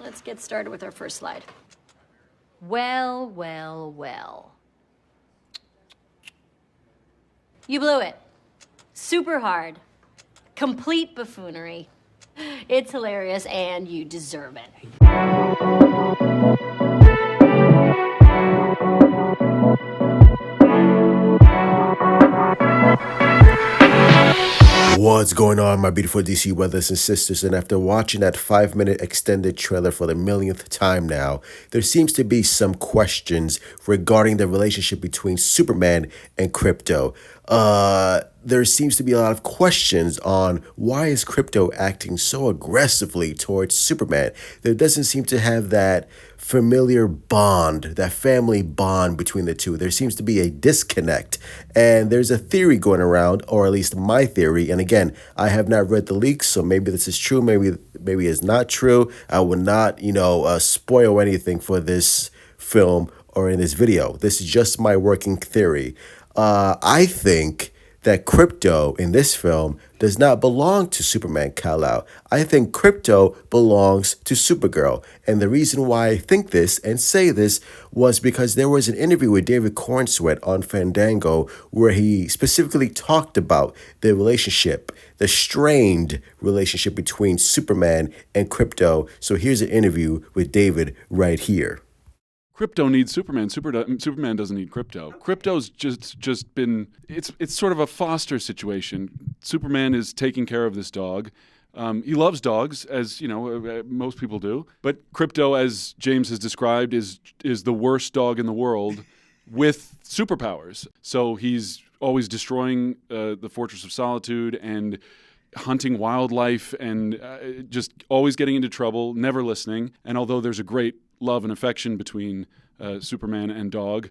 Let's get started with our first slide. Well, well, well. You blew it. Super hard. Complete buffoonery. It's hilarious, and you deserve it. What's going on, my beautiful DC brothers and sisters? And after watching that 5-minute extended trailer for the millionth time now, there seems to be some questions regarding the relationship between Superman and Krypto. There seems to be a lot of questions on why is Krypto acting so aggressively towards Superman. There doesn't seem to have that familiar bond, that family bond between the two. There seems to be a disconnect. And there's a theory going around, or at least my theory. And again, I have not read the leaks, so maybe this is true, maybe it's not true. I will not, spoil anything for this film or in this video. This is just my working theory. I think that Krypto in this film does not belong to Superman Kal-El. I think Krypto belongs to Supergirl. And the reason why I think this and say this was because there was an interview with David Cornsweet on Fandango where he specifically talked about the relationship, the strained relationship between Superman and Krypto. So here's an interview with David right here. Krypto needs Superman. Superman doesn't need Krypto. Krypto's just been it's sort of a foster situation. Superman is taking care of this dog. He loves dogs, as most people do. But Krypto, as James has described, is the worst dog in the world with superpowers. So he's always destroying the Fortress of Solitude and hunting wildlife and just always getting into trouble, never listening. And although there's a great love and affection between Superman and dog,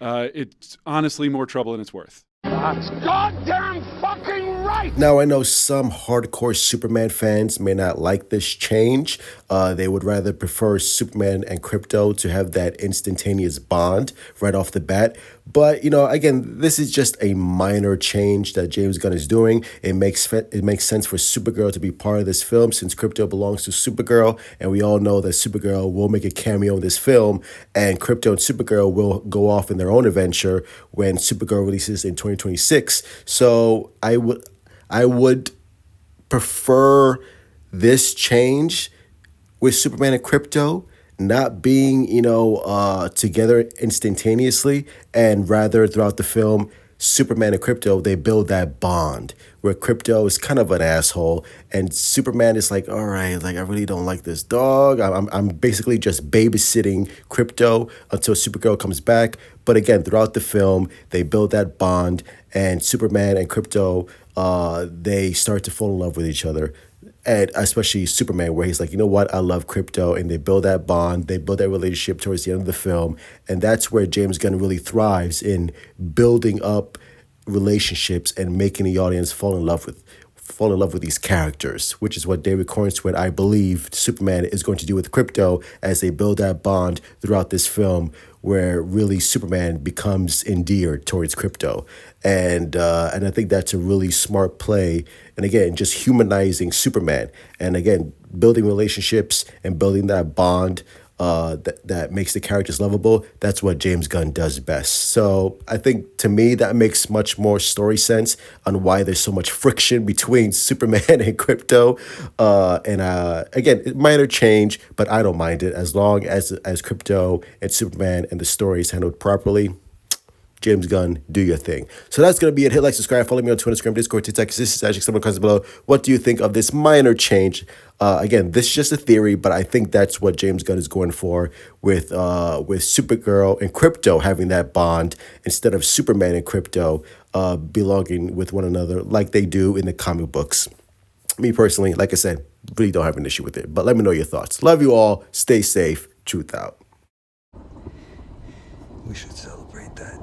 it's honestly more trouble than it's worth. That's goddamn fucking right! Now, I know some hardcore Superman fans may not like this change. They would rather prefer Superman and Krypto to have that instantaneous bond right off the bat. But, again, this is just a minor change that James Gunn is doing. It makes sense for Supergirl to be part of this film since Krypto belongs to Supergirl. And we all know that Supergirl will make a cameo in this film. And Krypto and Supergirl will go off in their own adventure when Supergirl releases in 2026. So I would prefer this change with Superman and Krypto not being, together instantaneously, and rather throughout the film, Superman and Krypto, they build that bond where Krypto is kind of an asshole and Superman is like, all right, like, I really don't like this dog. I'm basically just babysitting Krypto until Supergirl comes back. But again, throughout the film, they build that bond, and Superman and Krypto, they start to fall in love with each other. And especially Superman, where he's like, you know what, I love Krypto, and they build that bond, they build that relationship towards the end of the film, and that's where James Gunn really thrives in building up relationships and making the audience fall in love with these characters, which is what David Cornsweet, I believe, Superman is going to do with Krypto as they build that bond throughout this film, where really Superman becomes endeared towards Krypto. And I think that's a really smart play. And again, just humanizing Superman. And again, building relationships and building that bond that makes the characters lovable. That's what James Gunn does best. So I think, to me, that makes much more story sense on why there's so much friction between Superman and Krypto. Again, minor change, but I don't mind it as long as Krypto and Superman and the story is handled properly. James Gunn, do your thing. So that's going to be it. Hit like, subscribe, follow me on Twitter, Instagram, Discord, TikTok. This is actually someone comments below. What do you think of this minor change? Again, this is just a theory, but I think that's what James Gunn is going for with Supergirl and Krypto having that bond instead of Superman and Krypto belonging with one another like they do in the comic books. Me personally, like I said, really don't have an issue with it. But let me know your thoughts. Love you all. Stay safe. Truth out. We should celebrate that.